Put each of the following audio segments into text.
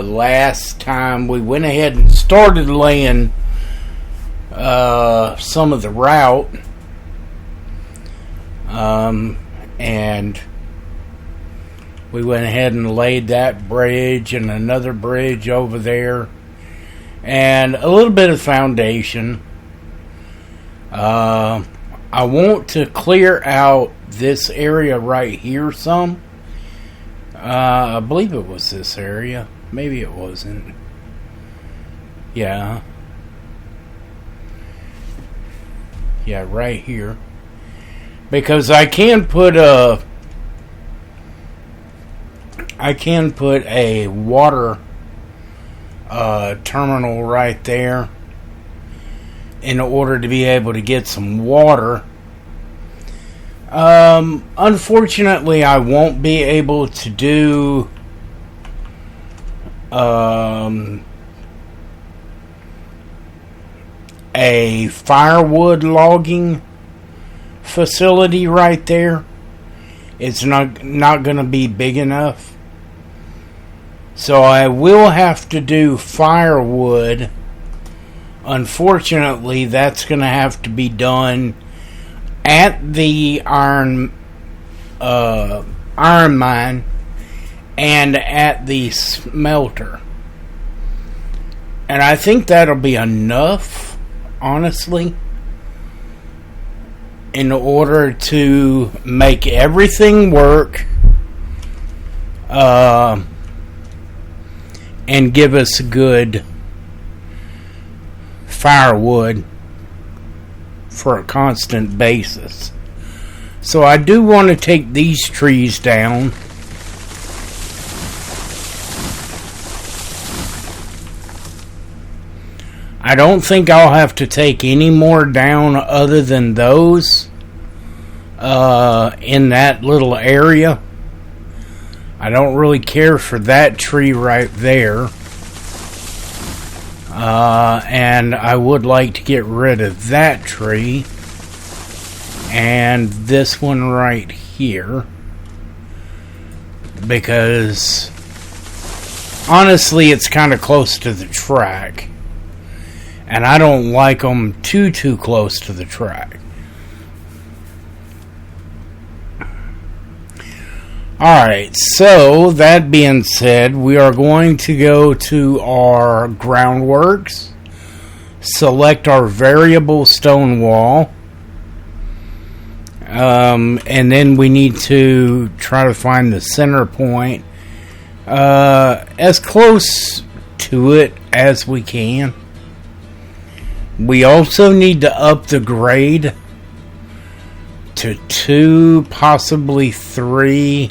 last time we went ahead and started laying some of the route, and we went ahead and laid that bridge and another bridge over there and a little bit of foundation. I want to clear out this area right here some. I believe it was this area. Maybe it wasn't. Yeah. Yeah, right here. Because I can put a water terminal right there in order to be able to get some water. Unfortunately, I won't be able to do a firewood logging facility right there. It's not going to be big enough. So I will have to do firewood. Unfortunately, that's going to have to be done at the iron mine and at the smelter. And I think that'll be enough, honestly, in order to make everything work and give us good firewood for a constant basis. So I do want to take these trees down. I don't think I'll have to take any more down other than those in that little area. I don't really care for that tree right there. And I would like to get rid of that tree and this one right here, because honestly it's kind of close to the track and I don't like them too close to the track. Alright, so that being said, we are going to go to our groundworks, select our variable stone wall, and then we need to try to find the center point as close to it as we can. We also need to up the grade to 2, possibly 3.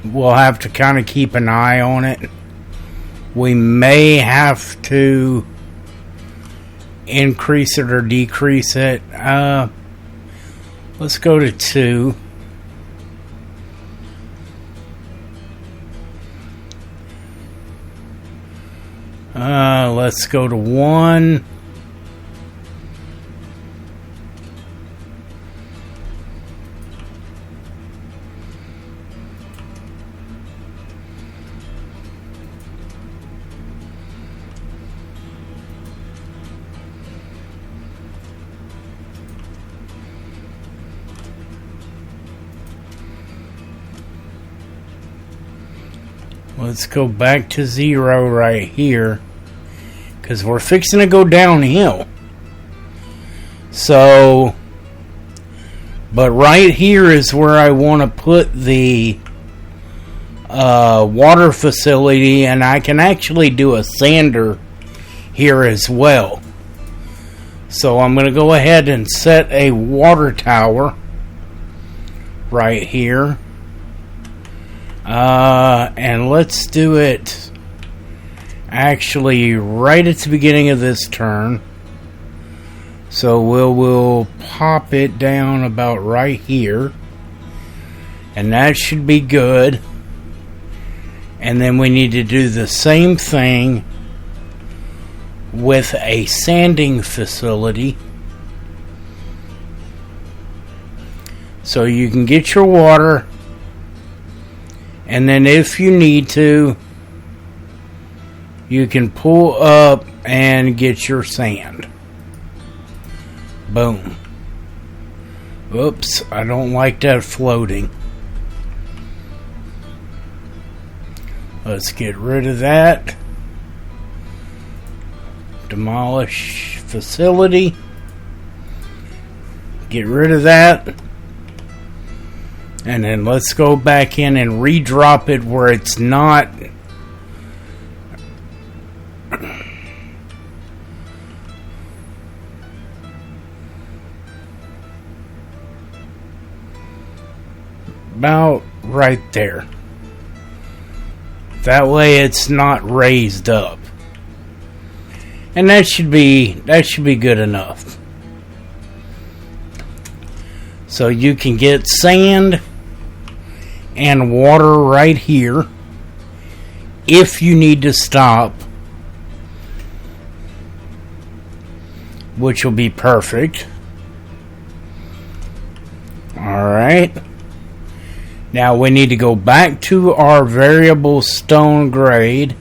We'll have to kind of keep an eye on it. We may have to increase it or decrease it. Let's go to 2. Let's go to 1. Let's go back to 0 right here, because we're fixing to go downhill. So, but right here is where I want to put the water facility, and I can actually do a sander here as well. So I'm going to go ahead and set a water tower right here. And let's do it actually right at the beginning of this turn. So we'll pop it down about right here, and that should be good. And then we need to do the same thing with a sanding facility, so you can get your water, and then if you need to, you can pull up and get your sand. Boom. Oops, I don't like that floating. Let's get rid of that. Demolish facility. Get rid of that. And then let's go back in and redrop it where it's not about right there. That way it's not raised up. And that should be good enough. So you can get sand and water right here if you need to stop, which will be perfect. Alright. Now we need to go back to our variable stone grade.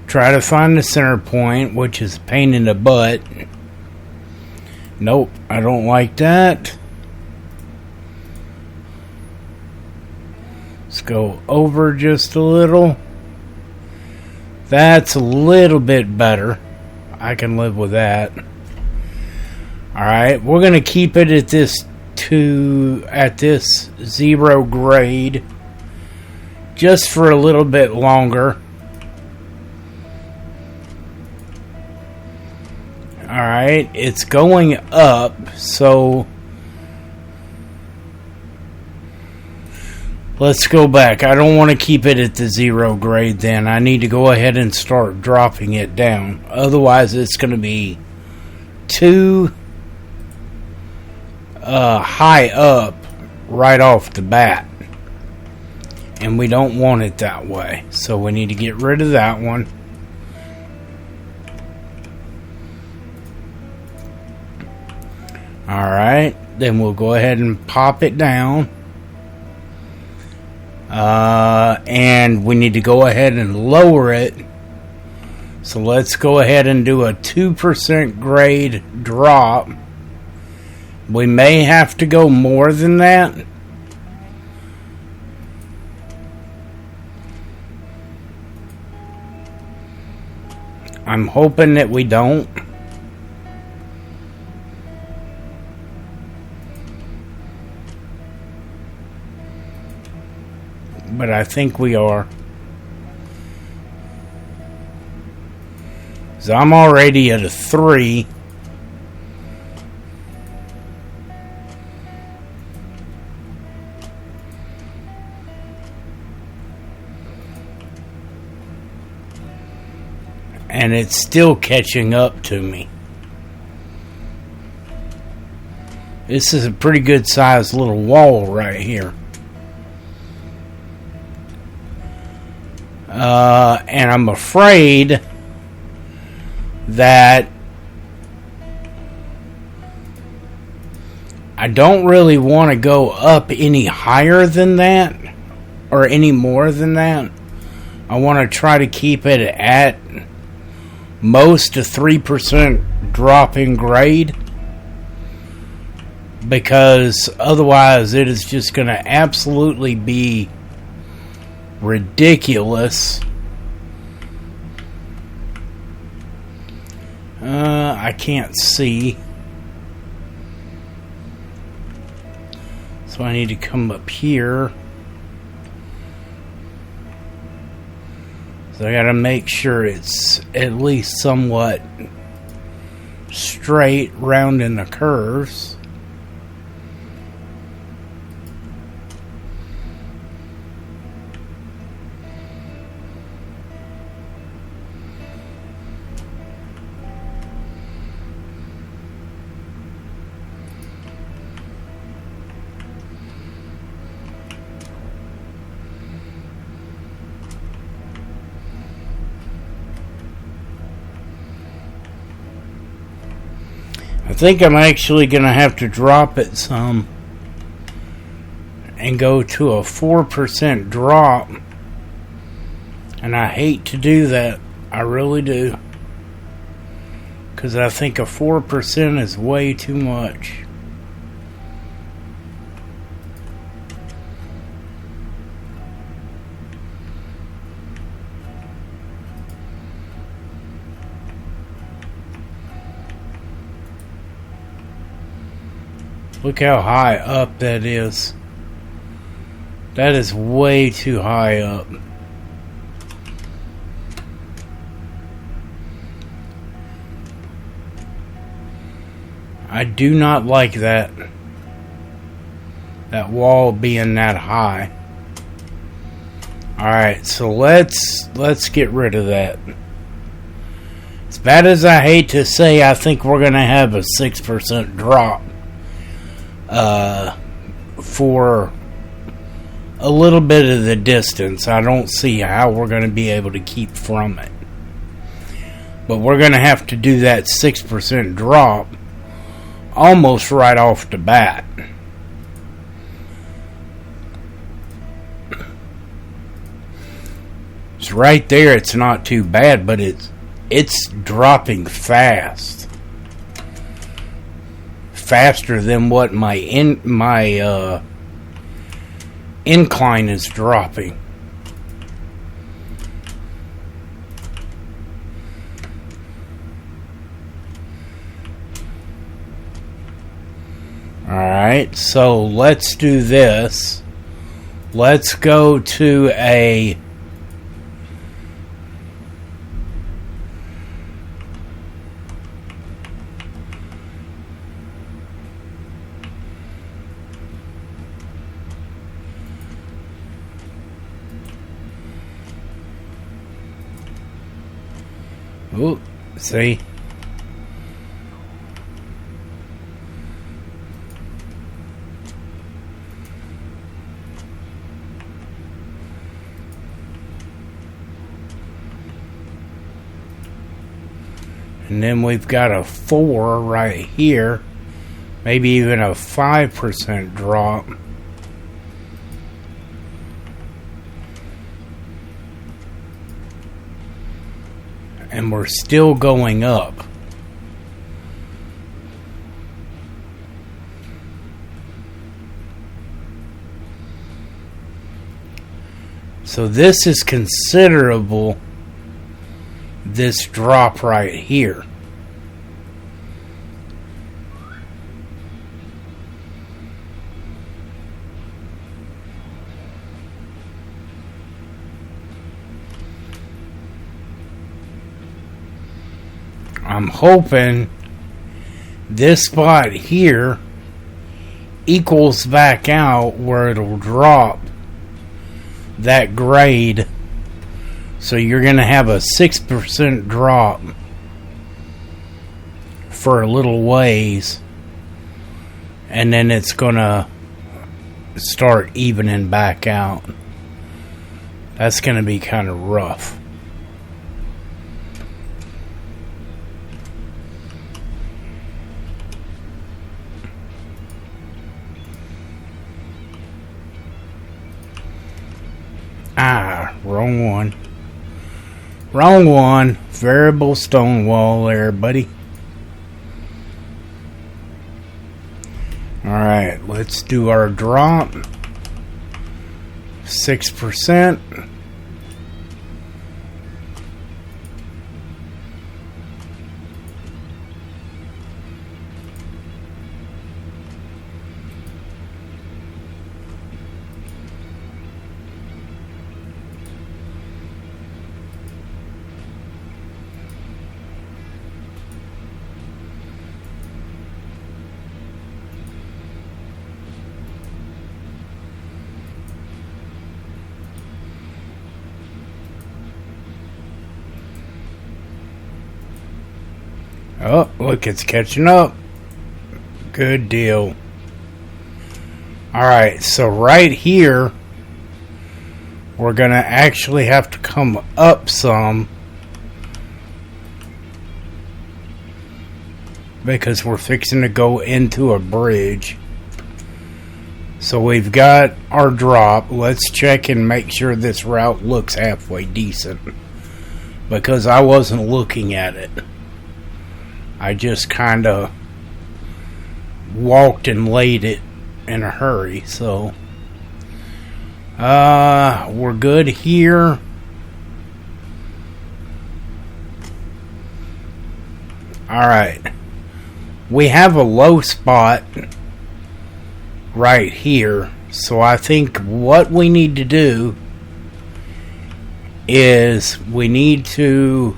Try to find the center point, which is a pain in the butt. Nope, I don't like that. Let's go over just a little. That's a little bit better. I can live with that. Alright, we're going to keep it at this 0 grade just for a little bit longer. Alright, it's going up, so let's go back. I don't want to keep it at the 0 grade then. I need to go ahead and start dropping it down. Otherwise, it's going to be too high up right off the bat. And we don't want it that way. So we need to get rid of that one. Alright, then we'll go ahead and pop it down. And we need to go ahead and lower it. So let's go ahead and do a 2% grade drop. We may have to go more than that. I'm hoping that we don't. But I think we are. So I'm already at a 3. And it's still catching up to me. This is a pretty good sized little wall right here. And I'm afraid that I don't really want to go up any higher than that or any more than that. I want to try to keep it at most a 3% drop in grade, because otherwise it is just going to absolutely be ridiculous. I can't see, so I need to come up here. So I gotta make sure it's at least somewhat straight, round in the curves. I think I'm actually going to have to drop it some and go to a 4% drop. And I hate to do that I really do. Because I think a 4% is way too much. Look how high up that is. That is way too high up. I do not like that. That wall being that high. Alright, so let's get rid of that. As bad as I hate to say, I think we're going to have a 6% drop. For a little bit of the distance. I don't see how we're going to be able to keep from it. But we're going to have to do that 6% drop almost right off the bat. It's right there. It's not too bad, but it's dropping fast. Faster than what my incline is dropping. Alright, so let's do this. Let's go to a ooh, see? And then we've got a 4 right here. Maybe even a 5% drop. And we're still going up. So this is considerable, this drop right here. I'm hoping this spot here equals back out where it'll drop that grade. So you're going to have a 6% drop for a little ways. And then it's going to start evening back out. That's going to be kind of rough. Ah, wrong one. Wrong one. Variable stone wall there, buddy. Alright, let's do our drop. 6%. Oh, look, it's catching up. Good deal. Alright, so right here, we're going to actually have to come up some. Because we're fixing to go into a bridge. So we've got our drop. Let's check and make sure this route looks halfway decent because I wasn't looking at it. I just kind of walked and laid it in a hurry. So we're good here. Alright, we have a low spot right here, so I think what we need to do is we need to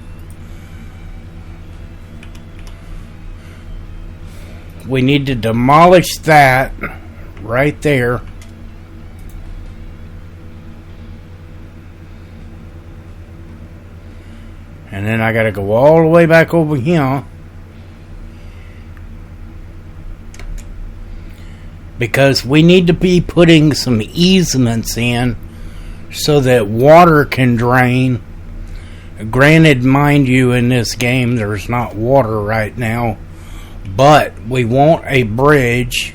demolish that right there. And then I gotta go all the way back over here, because we need to be putting some easements in so that water can drain. Granted, mind you, in this game there's not water right now, but we want a bridge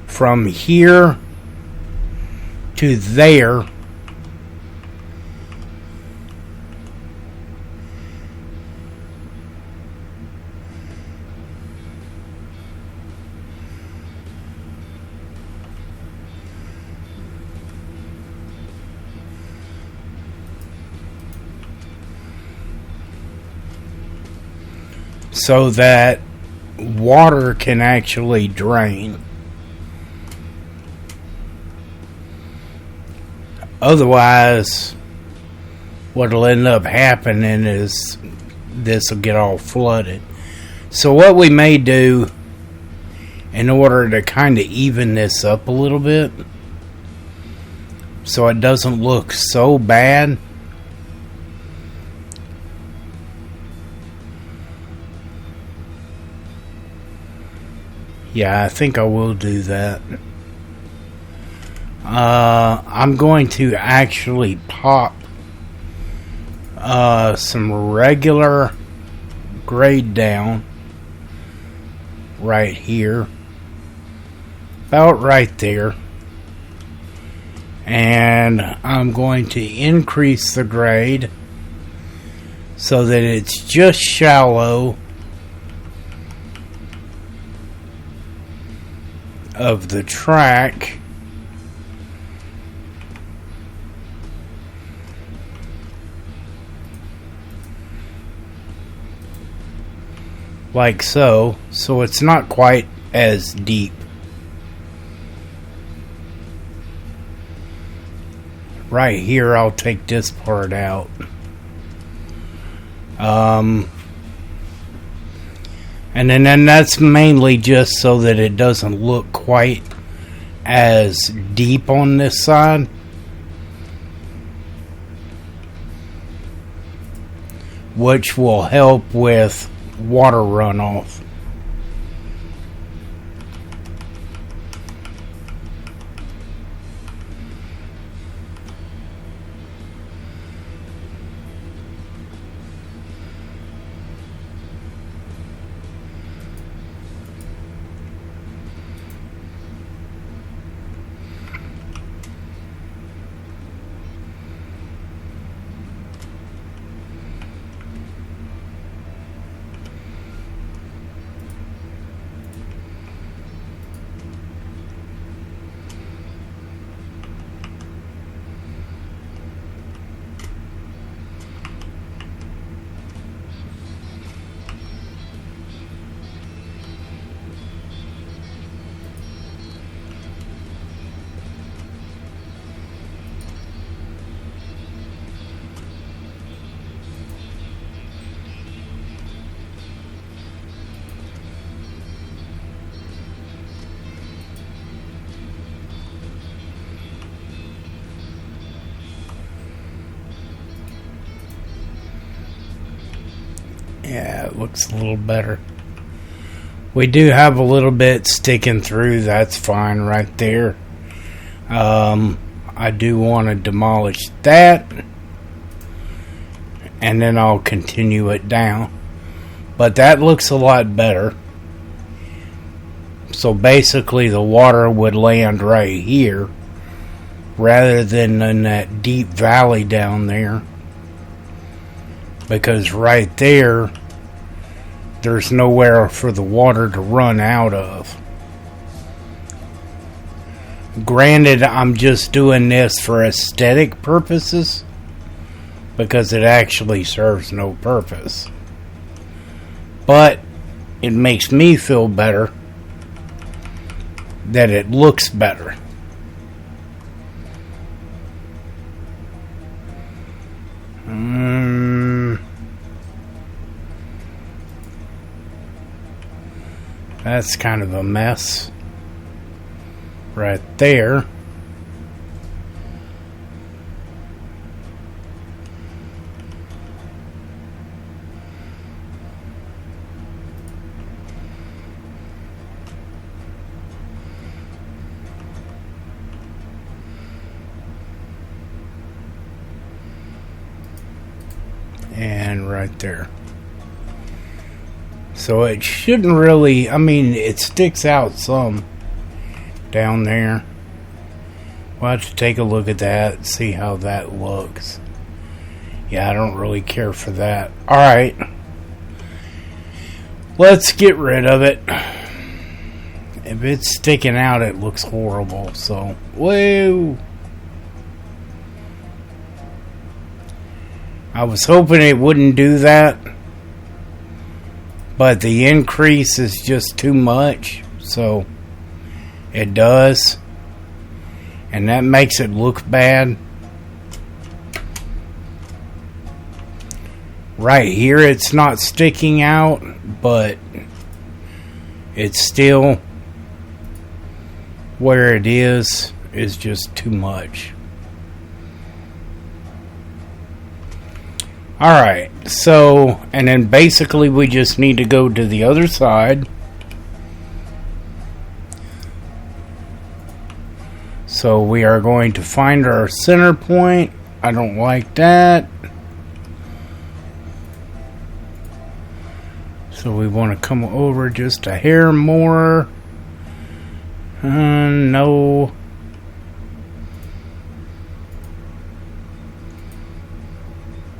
from here to there, so that water can actually drain. Otherwise, what'll end up happening is this will get all flooded. So what we may do, in order to kind of even this up a little bit, so it doesn't look so bad, yeah, I think I will do that. I'm going to actually pop some regular grade down right here, about right there, and I'm going to increase the grade so that it's just shallow of the track, like so it's not quite as deep. Right here I'll take this part out. And then that's mainly just so that it doesn't look quite as deep on this side. Which will help with water runoff. Yeah, it looks a little better. We do have a little bit sticking through. That's fine right there. I do want to demolish that, and then I'll continue it down. But that looks a lot better. So basically the water would land right here rather than in that deep valley down there, because right there there's nowhere for the water to run out of. Granted, I'm just doing this for aesthetic purposes, because it actually serves no purpose. But it makes me feel better that it looks better. That's kind of a mess right there. And right there. So it shouldn't really, I mean, it sticks out some down there. We'll have to take a look at that and see how that looks. Yeah, I don't really care for that. Alright. Let's get rid of it. If it's sticking out, it looks horrible. So, whoa. I was hoping it wouldn't do that, but the increase is just too much, so it does, and that makes it look bad. Right here it's not sticking out, but it's still where it is just too much. Alright, so, and then basically we just need to go to the other side. So we are going to find our center point. I don't like that. So we want to come over just a hair more. No.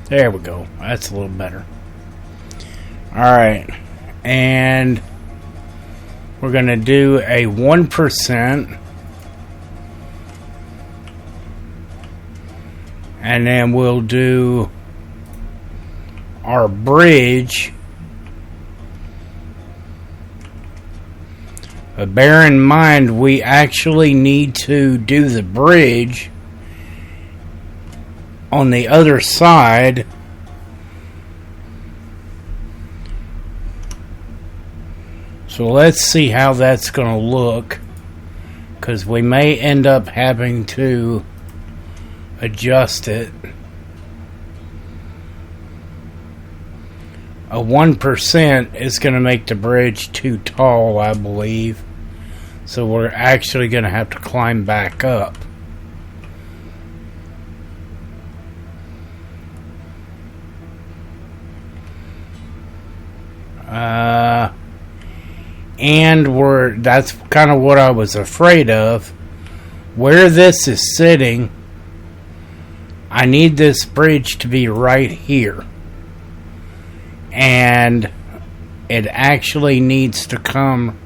There we go. That's a little better. Alright. And we're going to do a 1%. And then we'll do our bridge. But bear in mind, we actually need to do the bridge on the other side. So let's see how that's going to look, because we may end up having to adjust it. A 1% is going to make the bridge too tall, I believe. So we're actually going to have to climb back up. And that's kind of what I was afraid of. Where this is sitting, I need this bridge to be right here. And it actually needs to come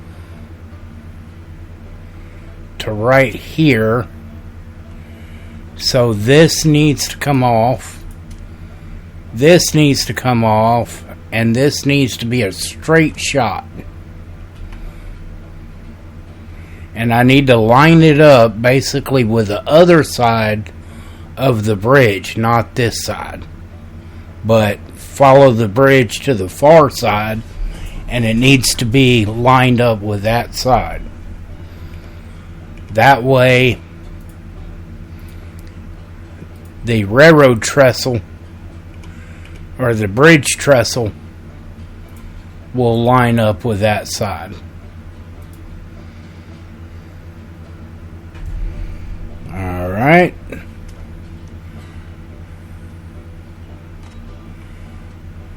to right here. So this needs to come off. This needs to come off. And this needs to be a straight shot. And I need to line it up basically with the other side of the bridge, not this side. But follow the bridge to the far side, and it needs to be lined up with that side. That way, the railroad trestle, or the bridge trestle, will line up with that side. Alright.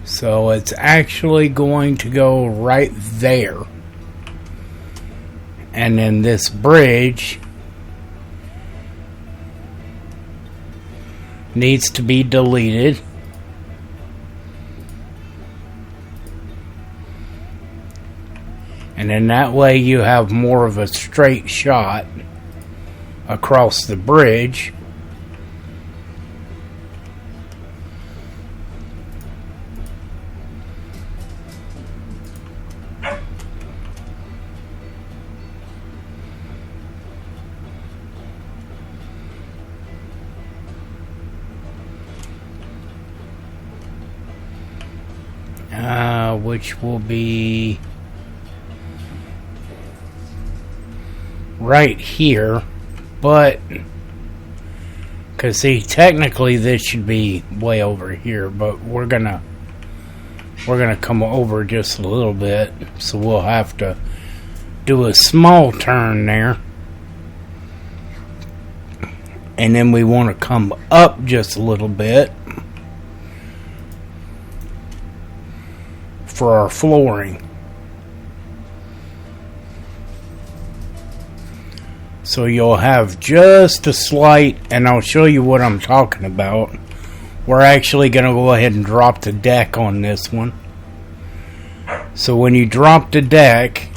So it's actually going to go right there. And then this bridge needs to be deleted. And in that way you have more of a straight shot across the bridge. Which will be right here, but because see, technically this should be way over here, but we're gonna come over just a little bit, so we'll have to do a small turn there, and then we want to come up just a little bit for our flooring. So you'll have just a slight, and I'll show you what I'm talking about. We're actually going to go ahead and drop the deck on this one. So when you drop the deck,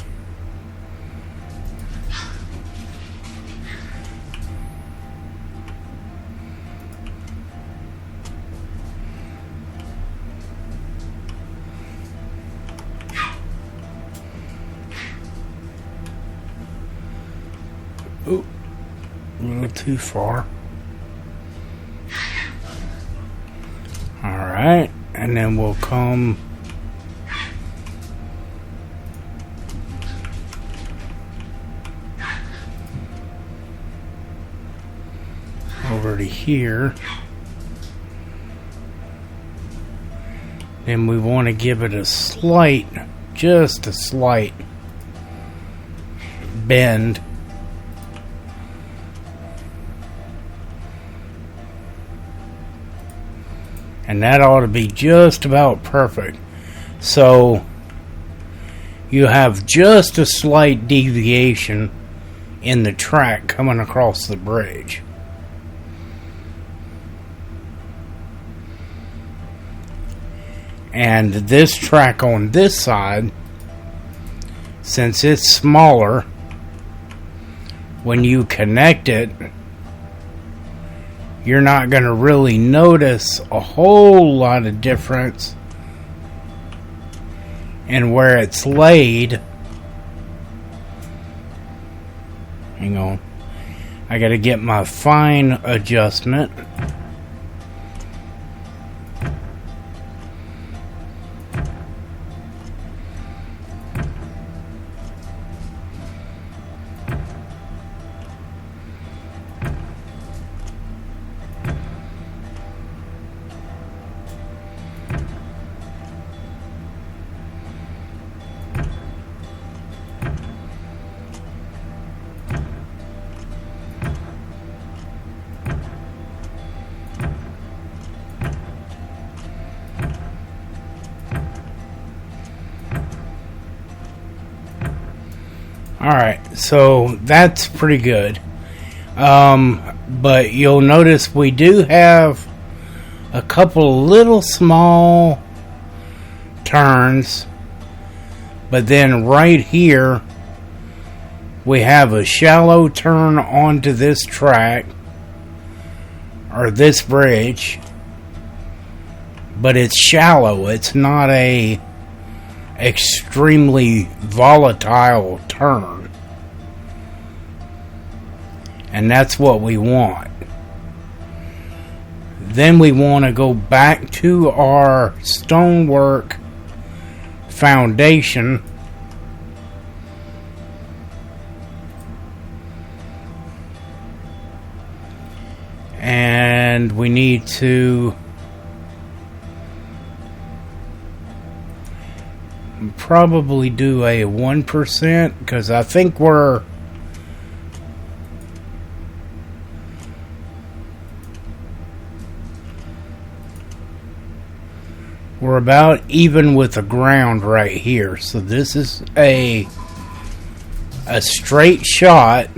ooh, a little too far. Alright, and then we'll come over to here. Then we want to give it a slight, just a slight bend. And that ought to be just about perfect. So you have just a slight deviation in the track coming across the bridge. And this track on this side, since it's smaller, when you connect it, you're not going to really notice a whole lot of difference in where it's laid. Hang on. I got to get my fine adjustment. Alright, so that's pretty good. But you'll notice we do have a couple little small turns. But then right here, we have a shallow turn onto this track, or this bridge. But it's shallow, it's not a extremely volatile turn, and that's what we want. Then we want to go back to our stonework foundation and we need to probably do a 1% because I think we're about even with the ground right here. So this is a straight shot.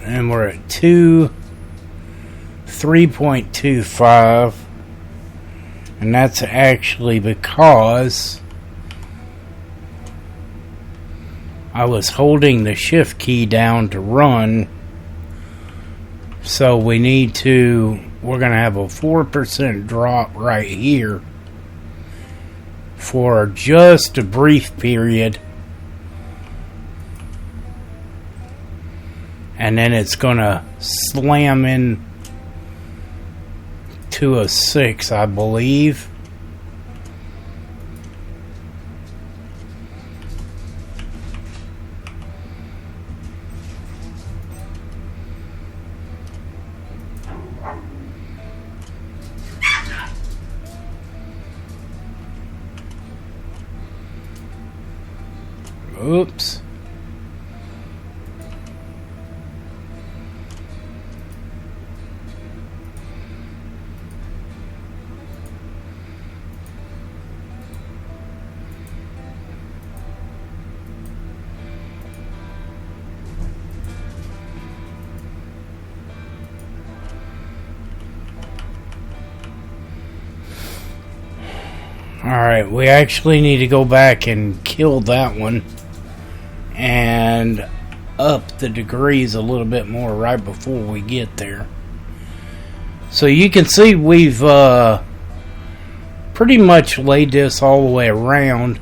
and we're at 3.25, and that's actually because I was holding the shift key down to run. So we're going to have a 4% drop right here for just a brief period. And then it's going to slam in to a 6, I believe. Oops. Alright, we actually need to go back and kill that one and up the degrees a little bit more right before we get there. So you can see we've pretty much laid this all the way around.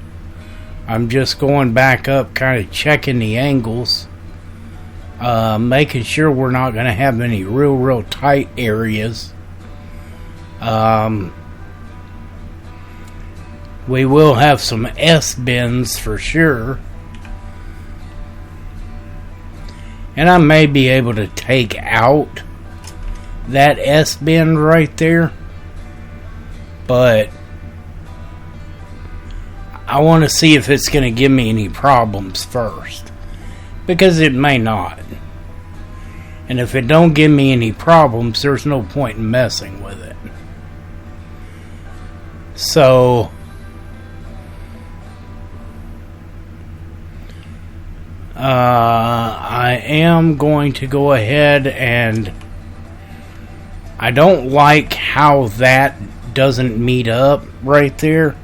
I'm just going back up, kind of checking the angles, making sure we're not going to have any real tight areas. We will have some S-bends for sure. And I may be able to take out that S-bend right there. But I want to see if it's going to give me any problems first. Because it may not. And if it don't give me any problems, there's no point in messing with it. So I am going to go ahead, and I don't like how that doesn't meet up right there.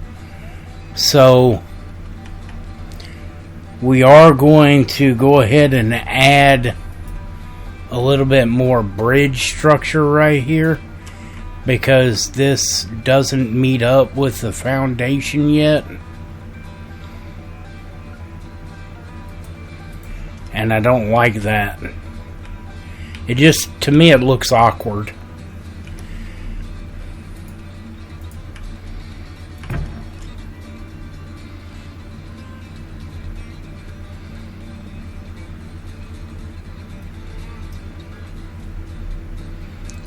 So we are going to go ahead and add a little bit more bridge structure right here, because this doesn't meet up with the foundation yet. And I don't like that. It just, to me, it looks awkward.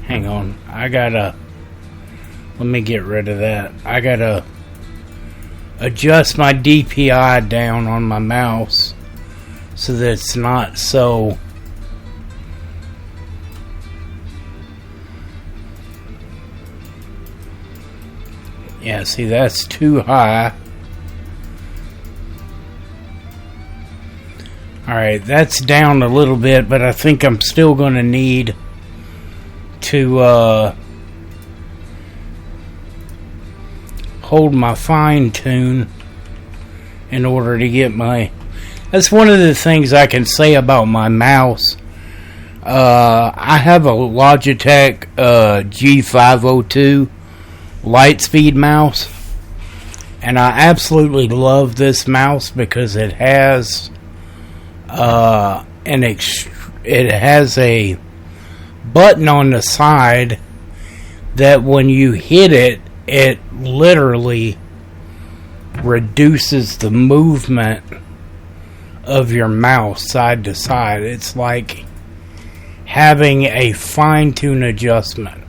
Hang on. Let me get rid of that. I gotta adjust my DPI down on my mouse, so that it's not so yeah, see, that's too high. Alright, that's down a little bit, but I think I'm still going to need to hold my fine tune in order to get my... That's one of the things I can say about my mouse. I have a Logitech G502 Lightspeed mouse, and I absolutely love this mouse because it has it has a button on the side that when you hit it, it literally reduces the movement of your mouse side to side. It's like having a fine-tune adjustment.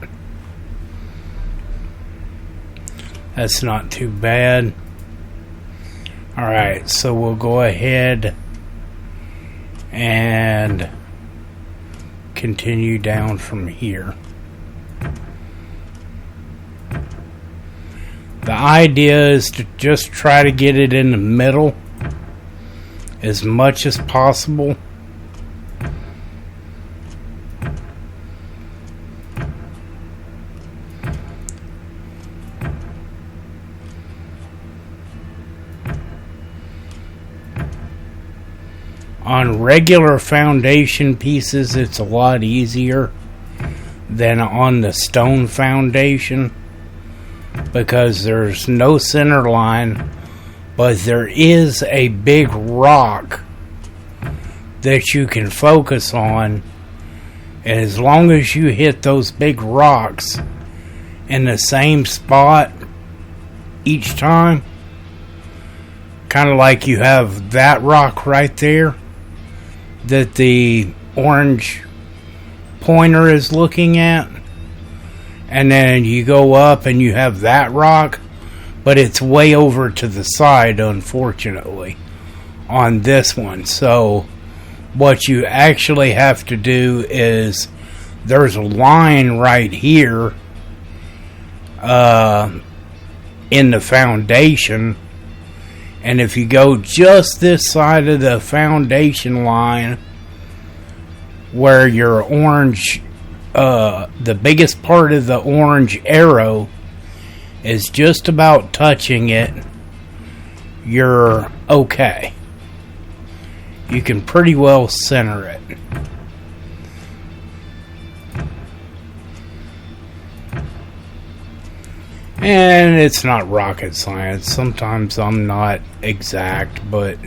That's not too bad. Alright, so we'll go ahead and continue down from here. The idea is to just try to get it in the middle as much as possible. On regular foundation pieces, it's a lot easier than on the stone foundation because there's no center line, but there is a big rock that you can focus on. And as long as you hit those big rocks in the same spot each time, kind of like you have that rock right there that the orange pointer is looking at, and then you go up and you have that rock, but it's way over to the side, unfortunately, on this one. So what you actually have to do is there's a line right here in the foundation, and if you go just this side of the foundation line where your orange, the biggest part of the orange arrow is just about touching it, you're okay. You can pretty well center it. And it's not rocket science. Sometimes I'm not exact, but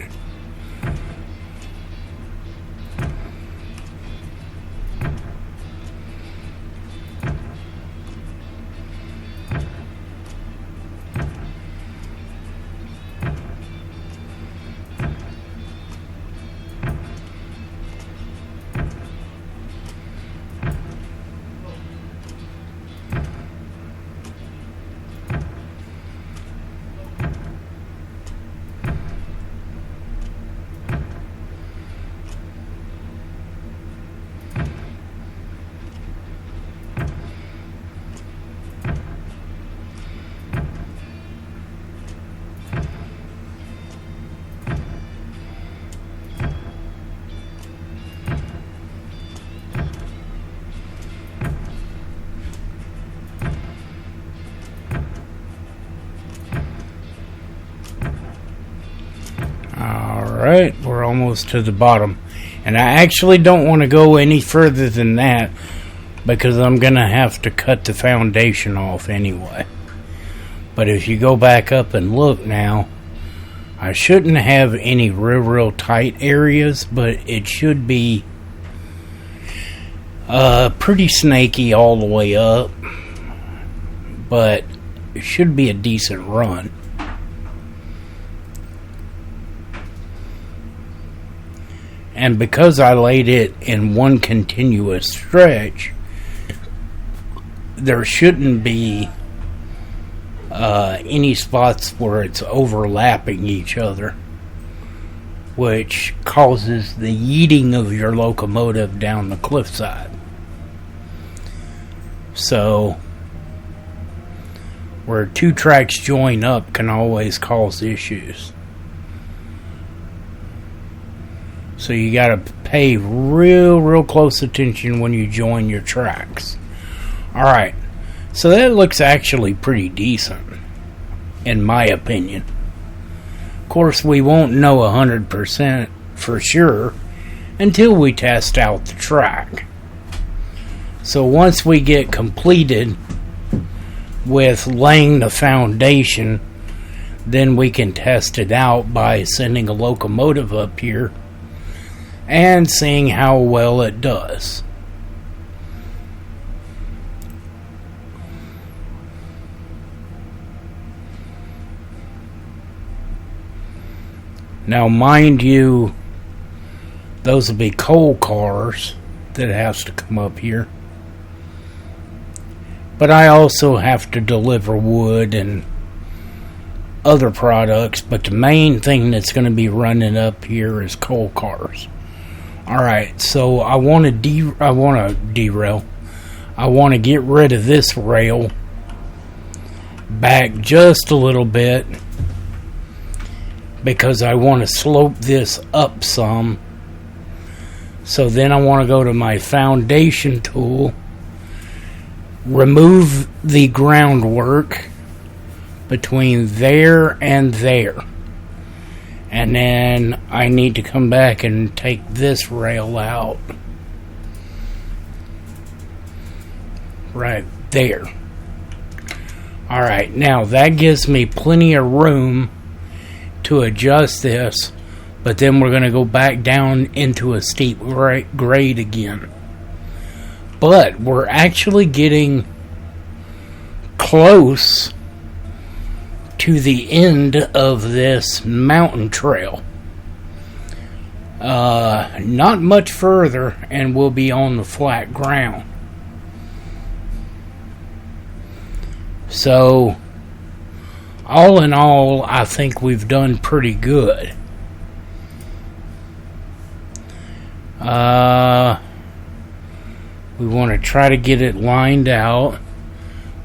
alright, we're almost to the bottom. And I actually don't want to go any further than that because I'm going to have to cut the foundation off anyway. But if you go back up and look now, I shouldn't have any real tight areas, but it should be pretty snaky all the way up. But it should be a decent run. And because I laid it in one continuous stretch, there shouldn't be any spots where it's overlapping each other, which causes the yeeting of your locomotive down the cliffside. So, where two tracks join up can always cause issues. So you gotta pay real close attention when you join your tracks. Alright, so that looks actually pretty decent, in my opinion. Of course, we won't know 100% for sure until we test out the track. So once we get completed with laying the foundation, then we can test it out by sending a locomotive up here and seeing how well it does. Now, mind you, those will be coal cars that has to come up here. But I also have to deliver wood and other products, but the main thing that's going to be running up here is coal cars. Alright, so I want to derail. I want to get rid of this rail back just a little bit because I want to slope this up some. So then I want to go to my foundation tool, remove the groundwork between there and there, And then I need to come back and take this rail out. Right there. Alright, now that gives me plenty of room to adjust this, but then we're going to go back down into a steep grade again. But we're actually getting close to the end of this mountain trail. Not much further and we'll be on the flat ground. So, all in all, I think we've done pretty good. We want to try to get it lined out,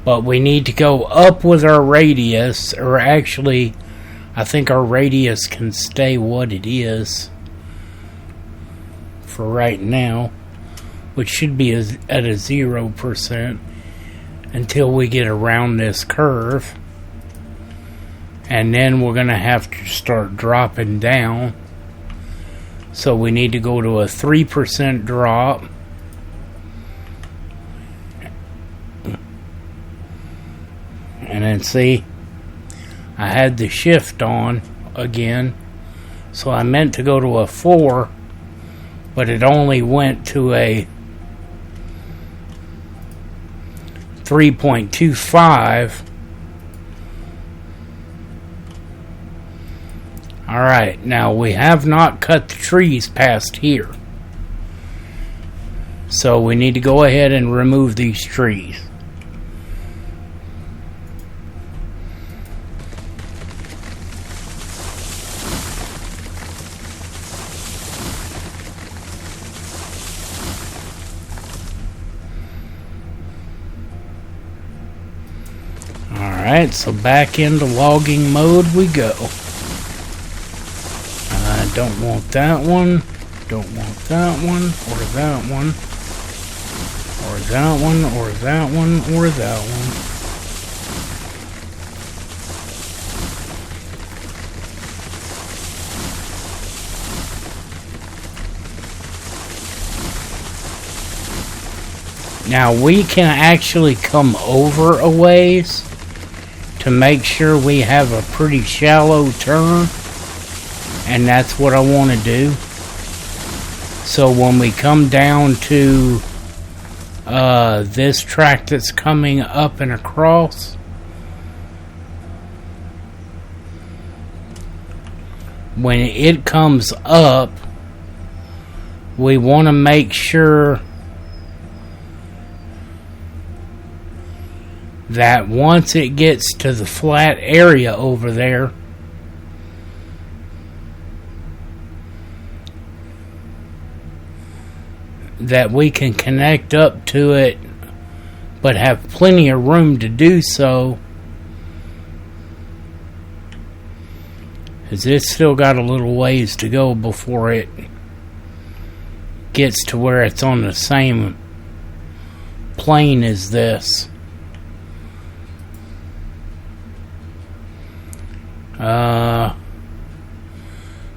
but we need to go up with our radius, or actually, I think our radius can stay what it is for right now, which should be at a 0% until we get around this curve. And then we're going to have to start dropping down. So we need to go to a 3% drop. And then see, I had the shift on again. So I meant to go to a 4, but it only went to a 3.25. Alright, now we have not cut the trees past here. So we need to go ahead and remove these trees. Alright, so back into logging mode we go. I don't want that one, don't want that one, or that one, or that one, or that one, or that one. Now we can actually come over a ways to make sure we have a pretty shallow turn, and that's what I want to do. So when we come down to this track that's coming up and across, when it comes up, we want to make sure that once it gets to the flat area over there, that we can connect up to it, but have plenty of room to do so, because it's still got a little ways to go before it gets to where it's on the same plane as this.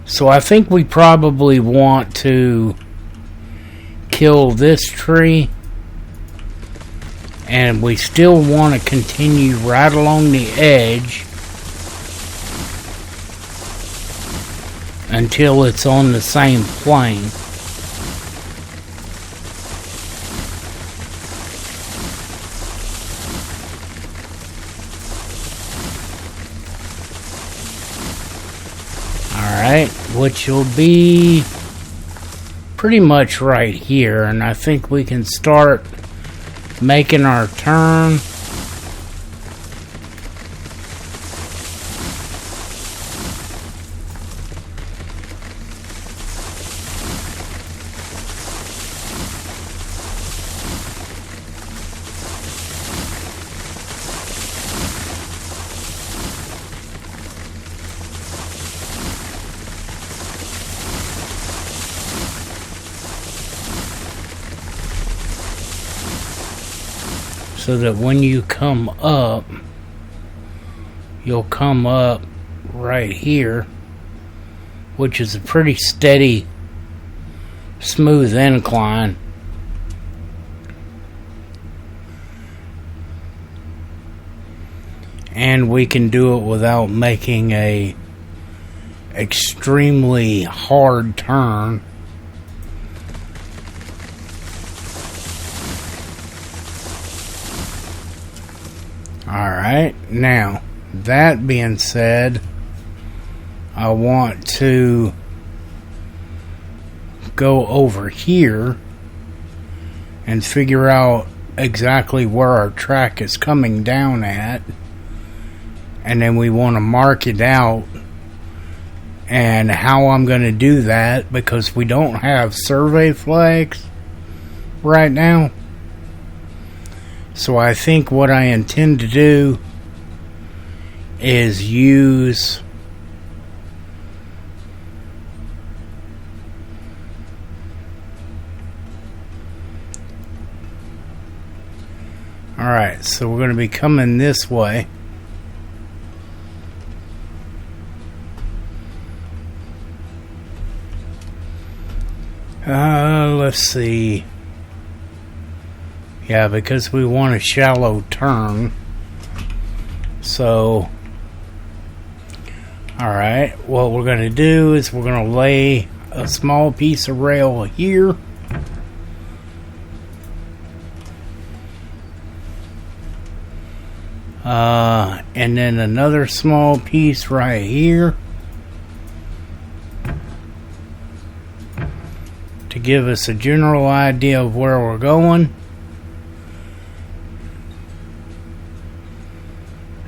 So I think we probably want to kill this tree, and we still want to continue right along the edge until it's on the same plane. Alright, which will be pretty much right here, and I think we can start making our turn. So that when you come up, you'll come up right here which is a pretty steady, smooth incline. And we can do it without making a extremely hard turn. Alright, now that being said, I want to go over here and figure out exactly where our track is coming down at, and then we want to mark it out and how I'm going to do that, because we don't have survey flags right now. So I think what I intend to do is use alright, so we're going to be coming this way. Let's see. Yeah, because we want a shallow turn. So, alright, what we're going to do is we're going to lay a small piece of rail here. And then another small piece right here to give us a general idea of where we're going.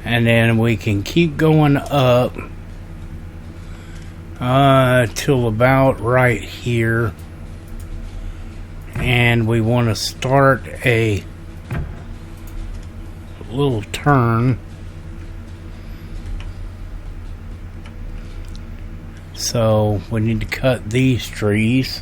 And then we can keep going up till about right here. And we want to start a little turn. So we need to cut these trees.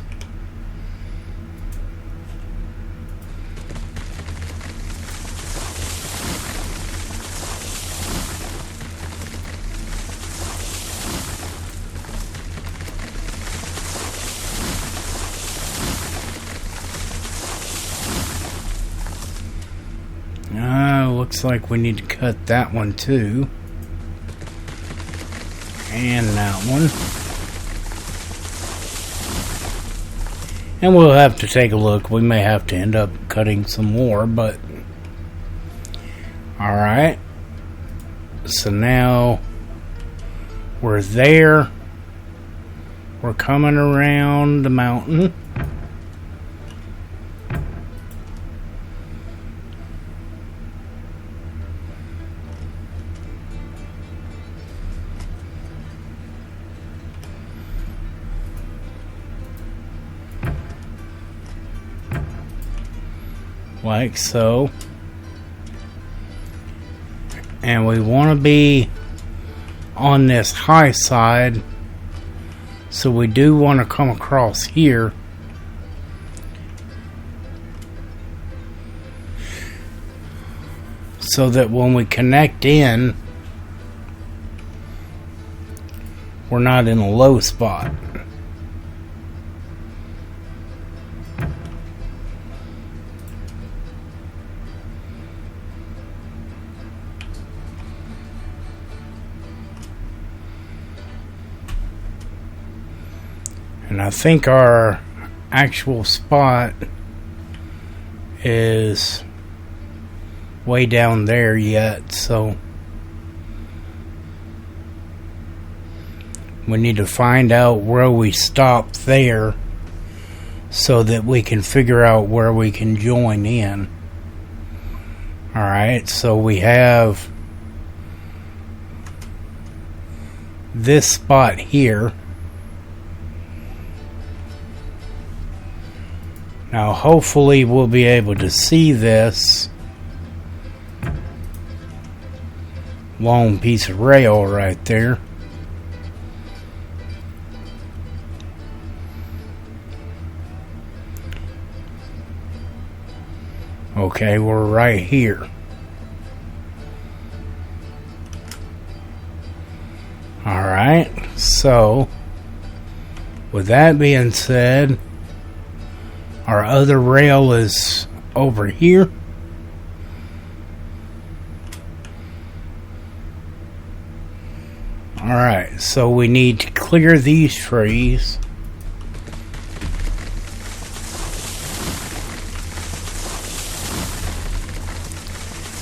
Looks like we need to cut that one too. And that one. And we'll have to take a look. We may have to end up cutting some more, but alright. So now we're there. We're coming around the mountain. Like so. And we want to be on this high side, so we do want to come across here. So that when we connect in, we're not in a low spot. And I think our actual spot is way down there yet, so we need to find out where we stop there so that we can figure out where we can join in. Alright, so we have this spot here. Now hopefully we'll be able to see this long piece of rail right there. Okay, we're right here. Alright, so with that being said, our other rail is over here. Alright, so we need to clear these trees.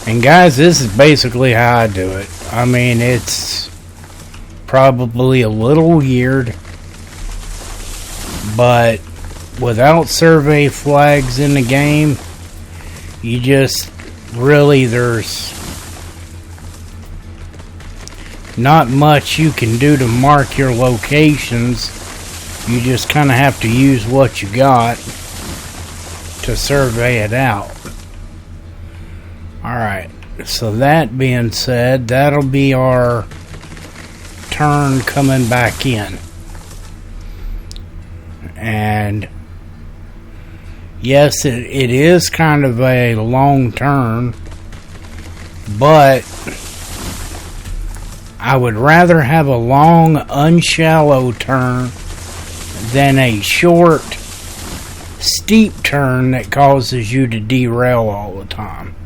And guys, this is basically how I do it. I mean, it's probably a little weird, but without survey flags in the game, you just really, there's not much you can do to mark your locations. You just kind of have to use what you got to survey it out. Alright, so that being said, that'll be our turn coming back in. And yes, it is kind of a long turn, but I would rather have a long, unshallow turn than a short, steep turn that causes you to derail all the time.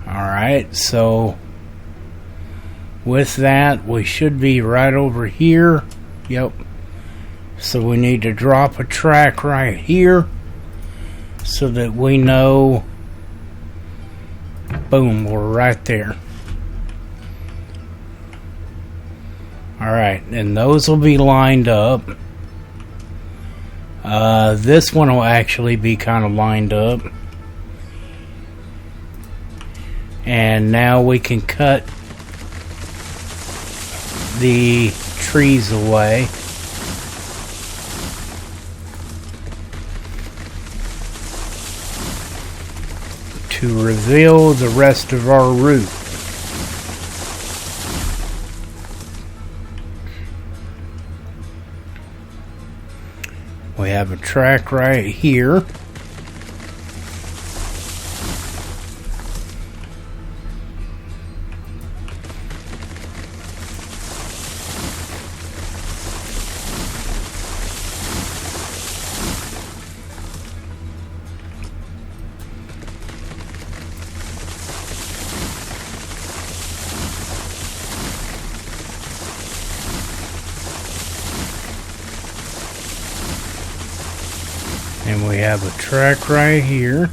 Alright, so with that, we should be right over here. Yep. So we need to drop a track right here so that we know, boom, we're right there. Alright, and those will be lined up. This one will actually be kind of lined up. And now we can cut the trees away. To reveal the rest of our route. We have a track right here. And we have a track right here.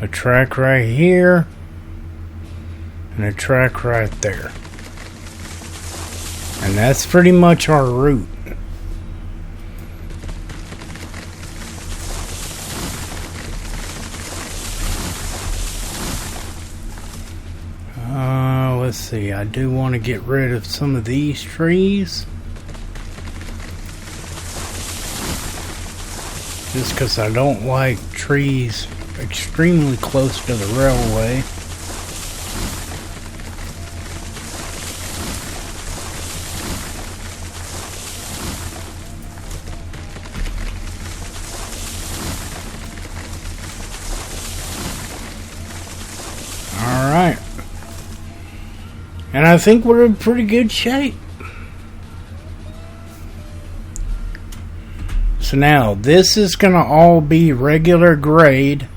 A track right here. And a track right there. And that's pretty much our route. Let's see, I do want to get rid of some of these trees. Just because I don't like trees extremely close to the railway. Alright. And I think we're in pretty good shape. So now, this is going to all be regular grade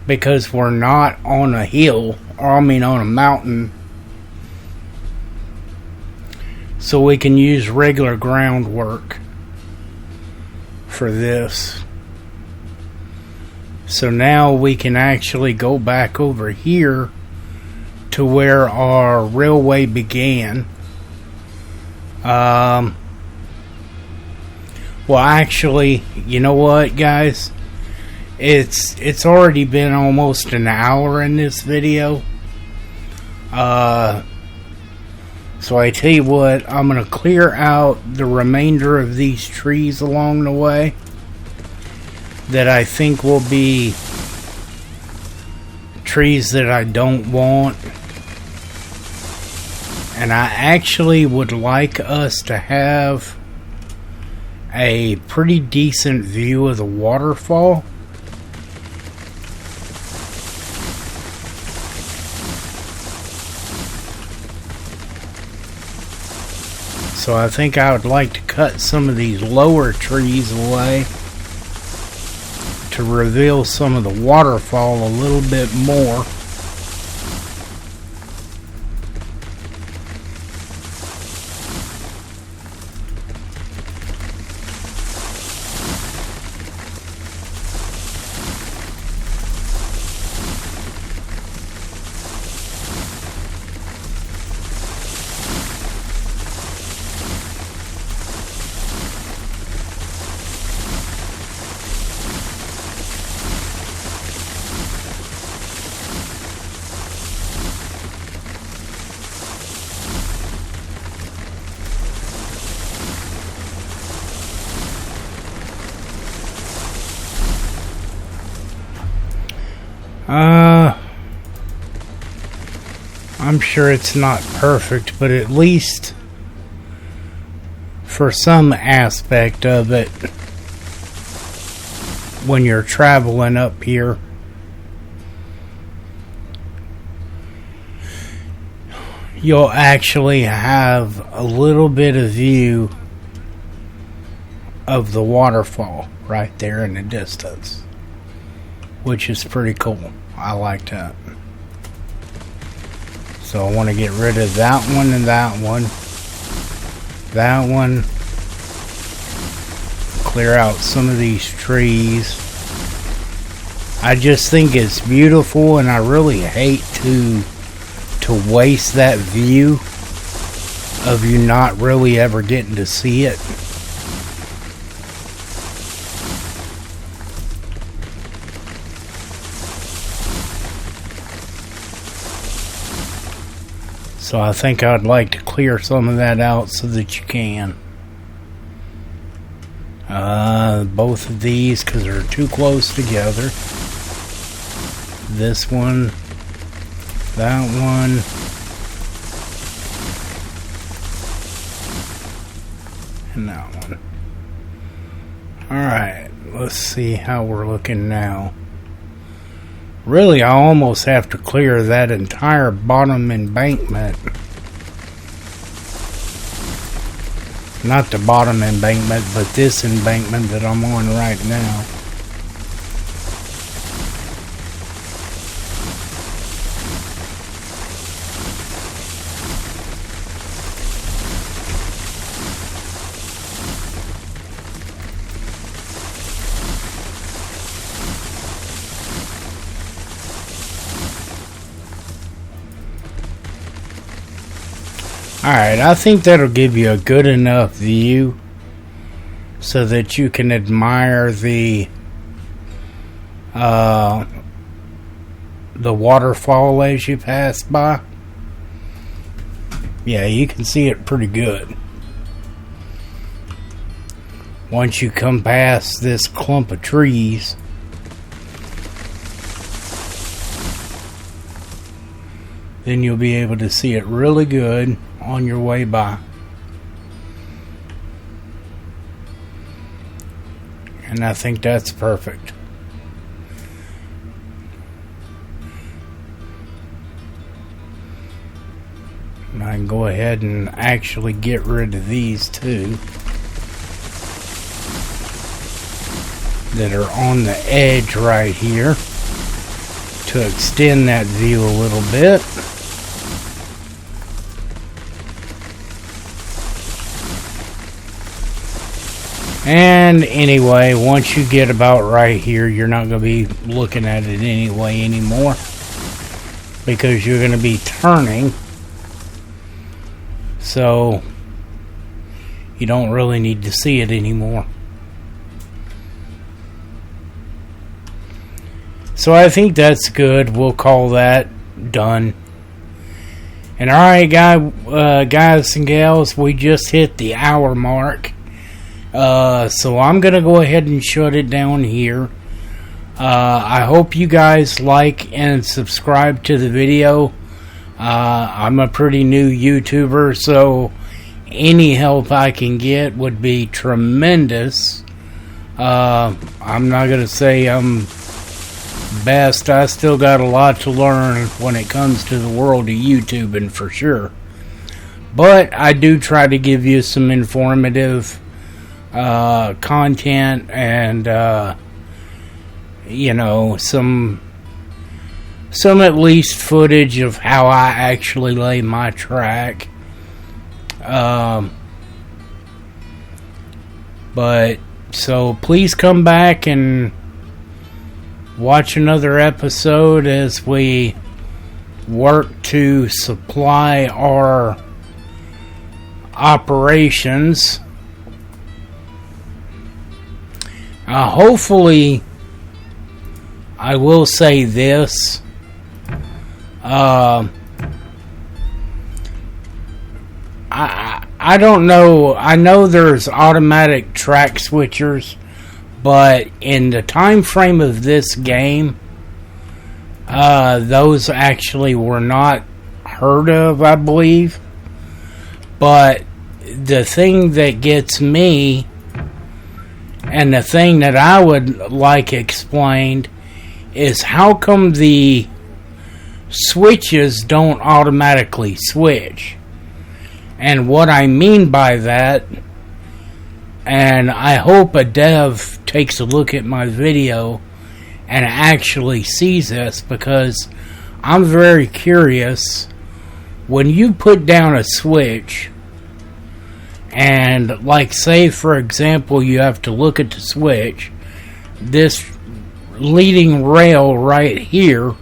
because we're not on a hill, or I mean on a mountain. So we can use regular groundwork for this. So now we can actually go back over here to where our railway began. Well, actually, you know what, guys? It's already been almost an hour in this video. So I tell you what, I'm going to clear out the remainder of these trees along the way that I think will be trees that I don't want. And I actually would like us to have a pretty decent view of the waterfall. So I think I would like to cut some of these lower trees away to reveal some of the waterfall a little bit more. I'm sure it's not perfect, but at least for some aspect of it, when you're traveling up here, you'll actually have a little bit of view of the waterfall right there in the distance, which is pretty cool. I like that. So I want to get rid of that one and that one. That one. Clear out some of these trees. I just think it's beautiful, and I really hate to waste that view of you not really ever getting to see it. So I think I'd like to clear some of that out so that you can. Both of these, because they're too close together. This one, that one. And that one. Alright, let's see how we're looking now. Really, I almost have to clear that entire bottom embankment. Not the bottom embankment, but this embankment that I'm on right now. Alright, I think that'll give you a good enough view so that you can admire the waterfall as you pass by. Yeah, you can see it pretty good. Once you come past this clump of trees, then you'll be able to see it really good on your way by. And I think that's perfect. And I can go ahead and actually get rid of these two that are on the edge right here to extend that view a little bit. And anyway, once you get about right here, you're not going to be looking at it anyway anymore, because you're going to be turning. So you don't really need to see it anymore. So I think that's good. We'll call that done. And alright, guys and gals, we just hit the hour mark. So I'm going to go ahead and shut it down here. I hope you guys like and subscribe to the video. I'm a pretty new YouTuber, so any help I can get would be tremendous. I'm not going to say I'm best. I still got a lot to learn when it comes to the world of YouTubing, for sure. But I do try to give you some informative content and, some at least footage of how I actually lay my track. But so please come back and watch another episode as we work to supply our operations. Hopefully, I will say this. I don't know. I know there's automatic track switchers, but in the time frame of this game, those actually were not heard of, I believe. But the thing that gets me, and the thing that I would like explained, is how come the switches don't automatically switch? And what I mean by that, and I hope a dev takes a look at my video and actually sees this, because I'm very curious. When you put down a switch, and like say for example you have to look at the switch, this leading rail right here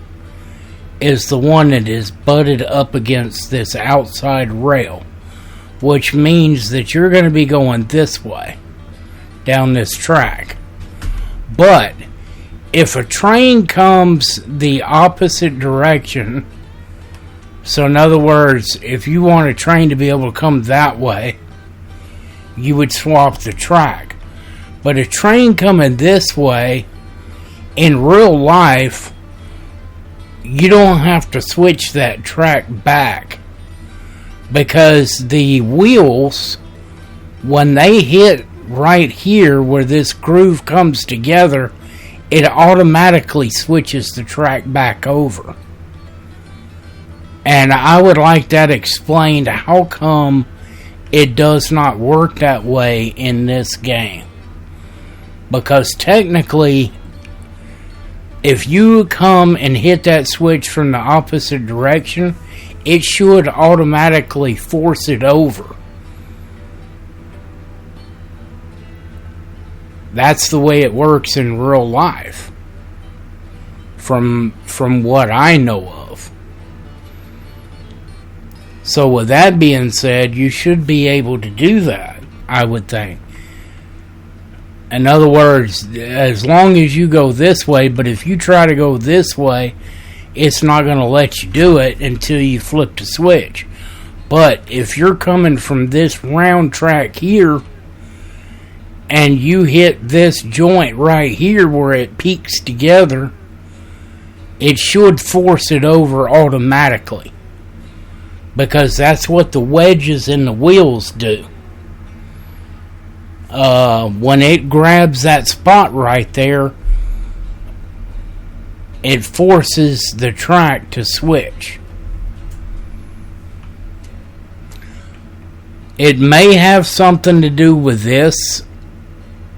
is the one that is butted up against this outside rail, which means that you're going to be going this way down this track. But if a train comes the opposite direction, so in other words, if you want a train to be able to come that way, you would swap the track. But a train coming this way, in real life, you don't have to switch that track back, because the wheels, when they hit right here where this groove comes together, it automatically switches the track back over. And I would like that explained, how come it does not work that way in this game. Because technically, if you come and hit that switch from the opposite direction, it should automatically force it over. That's the way it works in real life, from what I know of. So with that being said, you should be able to do that, I would think. In other words, as long as you go this way, but if you try to go this way, it's not going to let you do it until you flip the switch. But if you're coming from this round track here, and you hit this joint right here where it peaks together, it should force it over automatically. Because that's what the wedges in the wheels do. When it grabs that spot right there, it forces the track to switch. It may have something to do with this.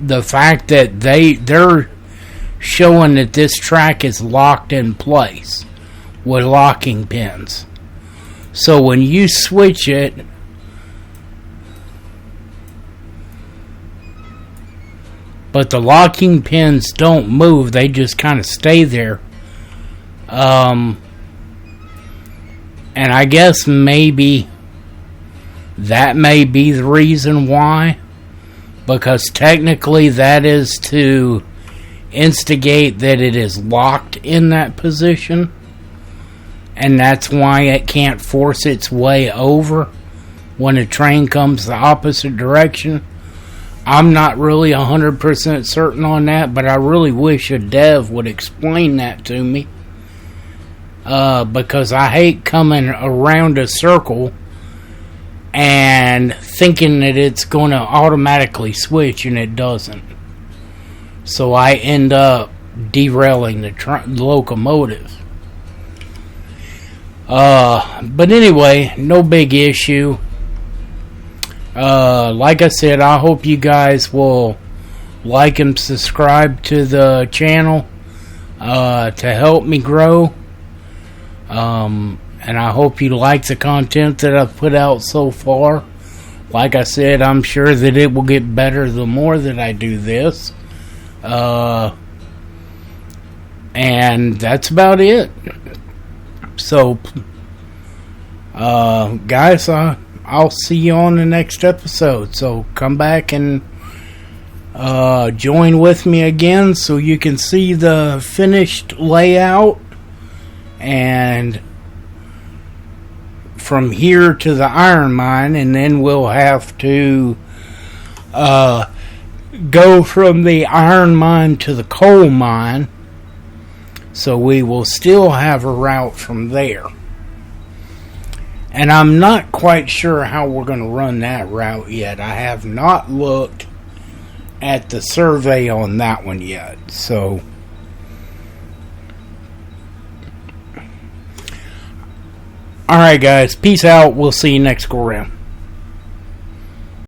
The fact that they're showing that this track is locked in place with locking pins. So when you switch it, but the locking pins don't move, they just kind of stay there. And I guess maybe that may be the reason why, because technically that is to instigate that it is locked in that position, and that's why it can't force its way over when a train comes the opposite direction. I'm not really 100% certain on that, but I really wish a dev would explain that to me, because I hate coming around a circle and thinking that it's going to automatically switch and it doesn't. So I end up derailing the locomotive. But anyway, no big issue. Like I said, I hope you guys will like and subscribe to the channel to help me grow. And I hope you like the content that I've put out so far. Like I said, I'm sure that it will get better the more that I do this. And that's about it. So, guys, I'll see you on the next episode. So come back and join with me again so you can see the finished layout. And from here to the iron mine, and then we'll have to go from the iron mine to the coal mine. So we will still have a route from there. And I'm not quite sure how we're going to run that route yet. I have not looked at the survey on that one yet. So, alright guys, peace out. We'll see you next go round.